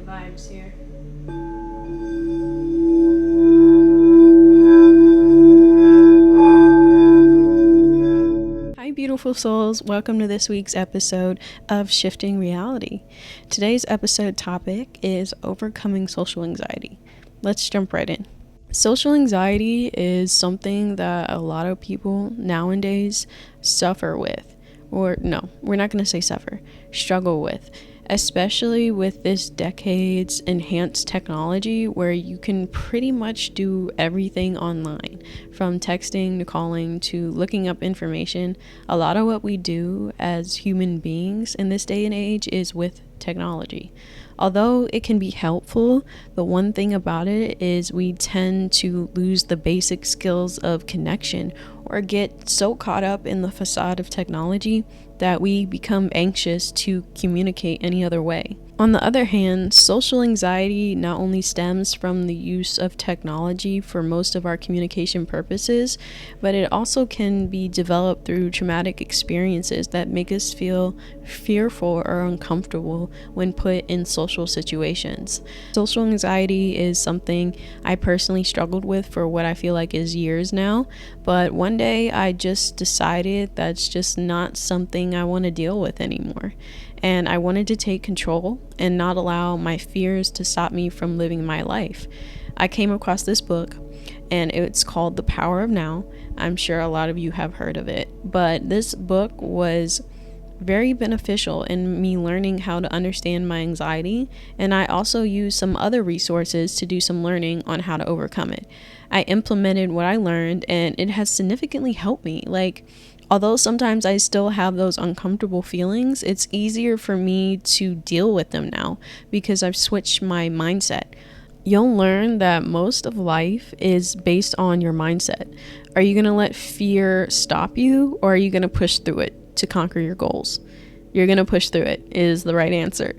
vibes here. Hi, beautiful souls. Welcome to this week's episode of Shifting Reality. Today's episode topic is overcoming social anxiety. Let's jump right in. Social anxiety is something that a lot of people nowadays suffer with. Or no, we're not going to say suffer, struggle with. Especially with this decade's enhanced technology where you can pretty much do everything online, from texting to calling to looking up information. A lot of what we do as human beings in this day and age is with technology. Although it can be helpful, the one thing about it is we tend to lose the basic skills of connection or get so caught up in the facade of technology that we become anxious to communicate any other way. On the other hand, social anxiety not only stems from the use of technology for most of our communication purposes, but it also can be developed through traumatic experiences that make us feel fearful or uncomfortable when put in social situations. Social anxiety is something I personally struggled with for what I feel like is years now, but one day I just decided that's just not something I want to deal with anymore. And I wanted to take control and not allow my fears to stop me from living my life. I came across this book and it's called The Power of Now. I'm sure a lot of you have heard of it, but this book was very beneficial in me learning how to understand my anxiety, and I also used some other resources to do some learning on how to overcome it. I implemented what I learned and it has significantly helped me. Although sometimes I still have those uncomfortable feelings, it's easier for me to deal with them now because I've switched my mindset. You'll learn that most of life is based on your mindset. Are you going to let fear stop you, or are you going to push through it to conquer your goals? You're going to push through it is the right answer.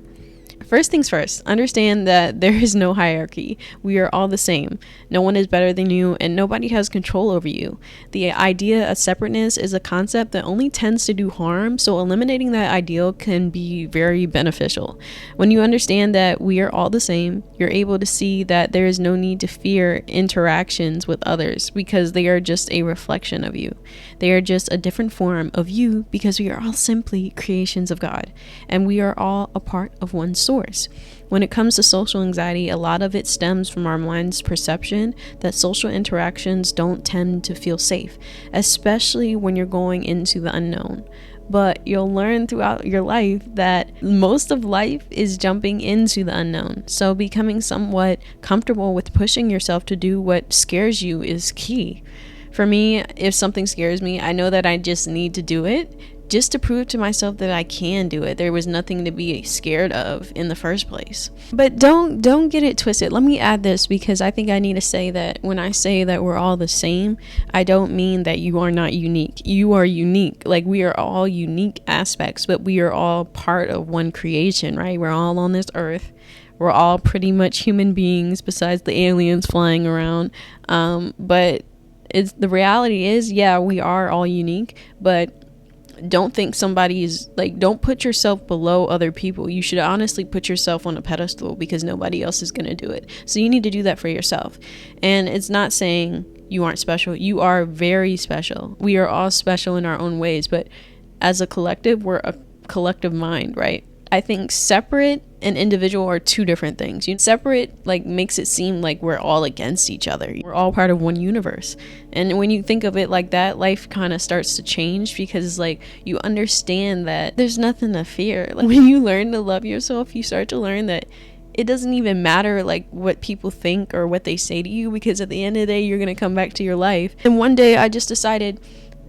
First things first, understand that there is no hierarchy. We are all the same. No one is better than you, and nobody has control over you. The idea of separateness is a concept that only tends to do harm, so eliminating that ideal can be very beneficial. When you understand that we are all the same, you're able to see that there is no need to fear interactions with others because they are just a reflection of you. They are just a different form of you because we are all simply creations of God, and we are all a part of one source. When it comes to social anxiety, a lot of it stems from our mind's perception that social interactions don't tend to feel safe, especially when you're going into the unknown. But you'll learn throughout your life that most of life is jumping into the unknown. So becoming somewhat comfortable with pushing yourself to do what scares you is key. For me, if something scares me, I know that I just need to do it just to prove to myself that I can do it. There was nothing to be scared of in the first place. But don't get it twisted. Let me add this because I think I need to say that when I say that we're all the same, I don't mean that you are not unique. You are unique. We are all unique aspects, but we are all part of one creation, right? We're all on this earth. We're all pretty much human beings besides the aliens flying around. But the reality is, yeah, we are all unique, but don't think don't put yourself below other people. You should honestly put yourself on a pedestal because nobody else is going to do it. So you need to do that for yourself. And it's not saying you aren't special. You are very special. We are all special in our own ways, but as a collective, we're a collective mind, right? I think separate and individual are two different things. Separate makes it seem like we're all against each other. We're all part of one universe. And when you think of it like that, life kind of starts to change because you understand that there's nothing to fear. When you learn to love yourself, you start to learn that it doesn't even matter what people think or what they say to you, because at the end of the day, you're going to come back to your life. And one day I just decided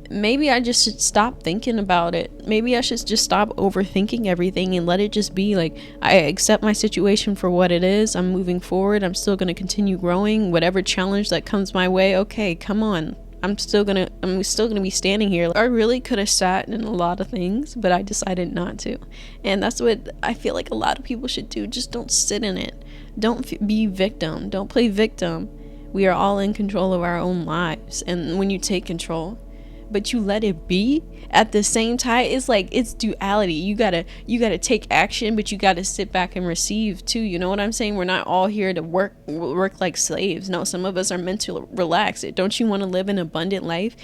maybe I just should stop thinking about it. Maybe I should just stop overthinking everything and let it just be. I accept my situation for what it is. I'm moving forward. I'm still going to continue growing. Whatever challenge that comes my way, okay, come on. I'm still gonna be standing here. I really could have sat in a lot of things, but I decided not to. And that's what I feel like a lot of people should do. Just don't sit in it. Don't be victim. Don't play victim. We are all in control of our own lives. And when you take control, but you let it be at the same time. It's like, it's duality. You gotta take action, but you gotta sit back and receive too. You know what I'm saying? We're not all here to work like slaves. No, some of us are meant to relax. Don't you want to live an abundant life?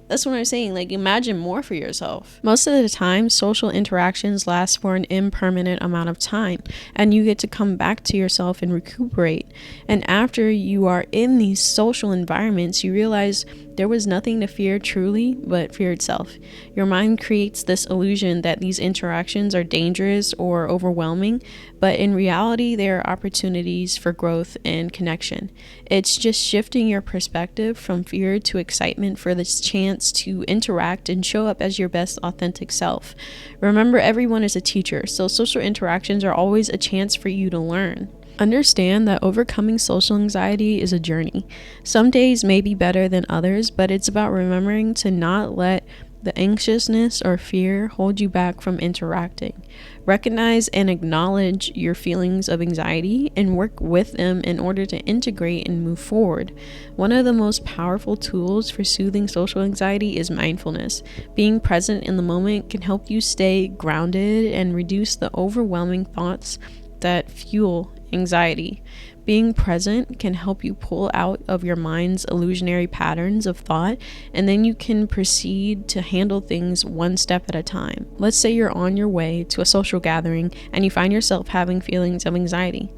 That's what I'm saying. Like, imagine more for yourself. Most of the time, social interactions last for an impermanent amount of time, and you get to come back to yourself and recuperate. And after you are in these social environments, you realize there was nothing to fear truly but fear itself. Your mind creates this illusion that these interactions are dangerous or overwhelming, but in reality, they are opportunities for growth and connection. It's just shifting your perspective from fear to excitement for this chance to interact and show up as your best authentic self. Remember, everyone is a teacher, so social interactions are always a chance for you to learn. Understand that overcoming social anxiety is a journey. Some days may be better than others, but it's about remembering to not let the anxiousness or fear hold you back from interacting. Recognize and acknowledge your feelings of anxiety and work with them in order to integrate and move forward. One of the most powerful tools for soothing social anxiety is mindfulness. Being present in the moment can help you stay grounded and reduce the overwhelming thoughts that fuel anxiety. Being present can help you pull out of your mind's illusionary patterns of thought, and then you can proceed to handle things one step at a time. Let's say you're on your way to a social gathering and you find yourself having feelings of anxiety.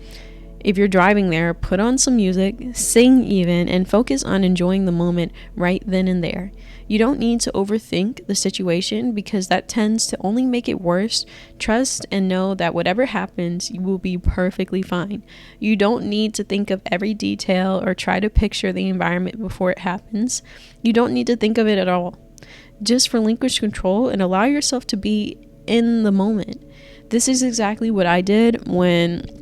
If you're driving there, put on some music, sing even, and focus on enjoying the moment right then and there. You don't need to overthink the situation because that tends to only make it worse. Trust and know that whatever happens, you will be perfectly fine. You don't need to think of every detail or try to picture the environment before it happens. You don't need to think of it at all. Just relinquish control and allow yourself to be in the moment. This is exactly what I did when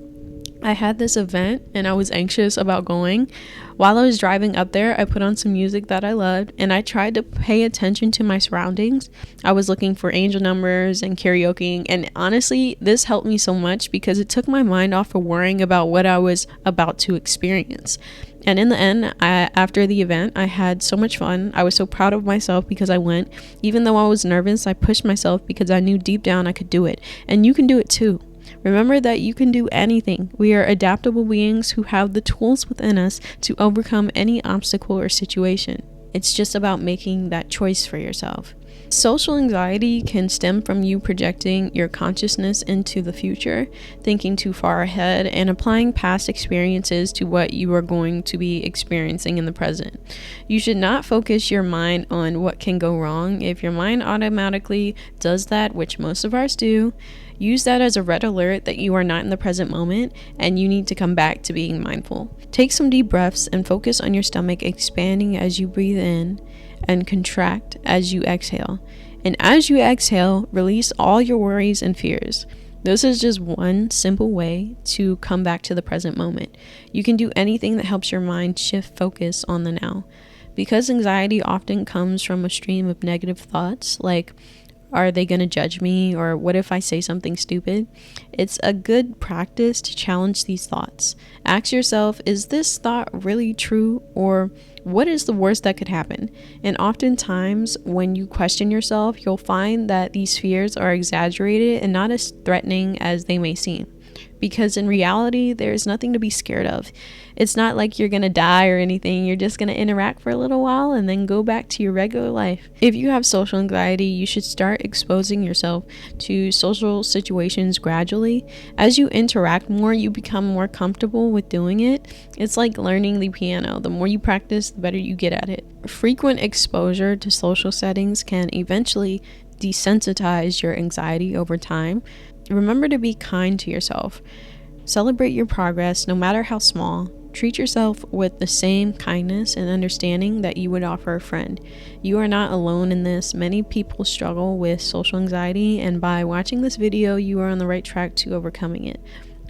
I had this event and I was anxious about going. While I was driving up there, I put on some music that I loved and I tried to pay attention to my surroundings. I was looking for angel numbers and karaokeing, and honestly, this helped me so much because it took my mind off of worrying about what I was about to experience. And in the end, after the event, I had so much fun. I was so proud of myself because I went. Even though I was nervous, I pushed myself because I knew deep down I could do it. And you can do it too. Remember that you can do anything. We are adaptable beings who have the tools within us to overcome any obstacle or situation. It's just about making that choice for yourself. Social anxiety can stem from you projecting your consciousness into the future, thinking too far ahead, and applying past experiences to what you are going to be experiencing in the present. You should not focus your mind on what can go wrong. If your mind automatically does that, which most of ours do, use that as a red alert that you are not in the present moment and you need to come back to being mindful. Take some deep breaths and focus on your stomach expanding as you breathe in and contract as you exhale. And as you exhale, release all your worries and fears. This is just one simple way to come back to the present moment. You can do anything that helps your mind shift focus on the now. Because anxiety often comes from a stream of negative thoughts like, are they going to judge me? Or what if I say something stupid? It's a good practice to challenge these thoughts. Ask yourself, is this thought really true? Or what is the worst that could happen? And oftentimes when you question yourself, you'll find that these fears are exaggerated and not as threatening as they may seem. Because in reality, there's nothing to be scared of. It's not like you're going to die or anything. You're just going to interact for a little while and then go back to your regular life. If you have social anxiety, you should start exposing yourself to social situations gradually. As you interact more, you become more comfortable with doing it. It's like learning the piano. The more you practice, the better you get at it. Frequent exposure to social settings can eventually desensitize your anxiety over time. Remember to be kind to yourself. Celebrate your progress, no matter how small. Treat yourself with the same kindness and understanding that you would offer a friend. You are not alone in this. Many people struggle with social anxiety, and by watching this video, you are on the right track to overcoming it.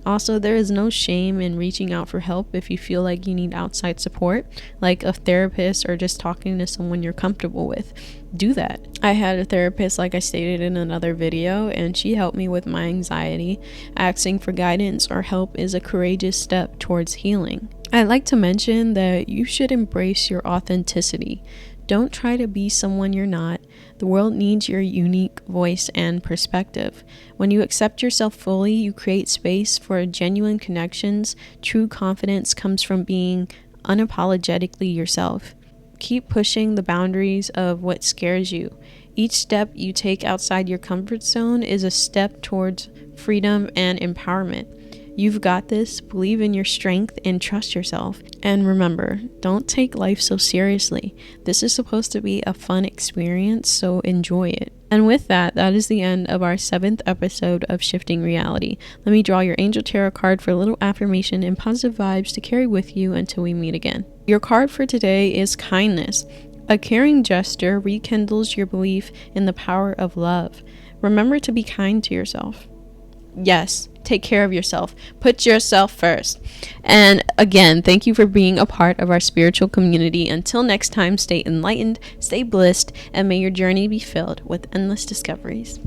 Also, there is no shame in reaching out for help if you feel like you need outside support, like a therapist or just talking to someone you're comfortable with. Do that. I had a therapist, like I stated in another video, and she helped me with my anxiety. Asking for guidance or help is a courageous step towards healing. I'd like to mention that you should embrace your authenticity. Don't try to be someone you're not. The world needs your unique voice and perspective. When you accept yourself fully, you create space for genuine connections. True confidence comes from being unapologetically yourself. Keep pushing the boundaries of what scares you. Each step you take outside your comfort zone is a step towards freedom and empowerment. You've got this, believe in your strength, and trust yourself. And remember, don't take life so seriously. This is supposed to be a fun experience, so enjoy it. And with that, that is the end of our 7th episode of Shifting Reality. Let me draw your Angel Tarot card for a little affirmation and positive vibes to carry with you until we meet again. Your card for today is kindness. A caring gesture rekindles your belief in the power of love. Remember to be kind to yourself. Yes, take care of yourself. Put yourself first. And again, thank you for being a part of our spiritual community. Until next time, stay enlightened, stay blissed, and may your journey be filled with endless discoveries.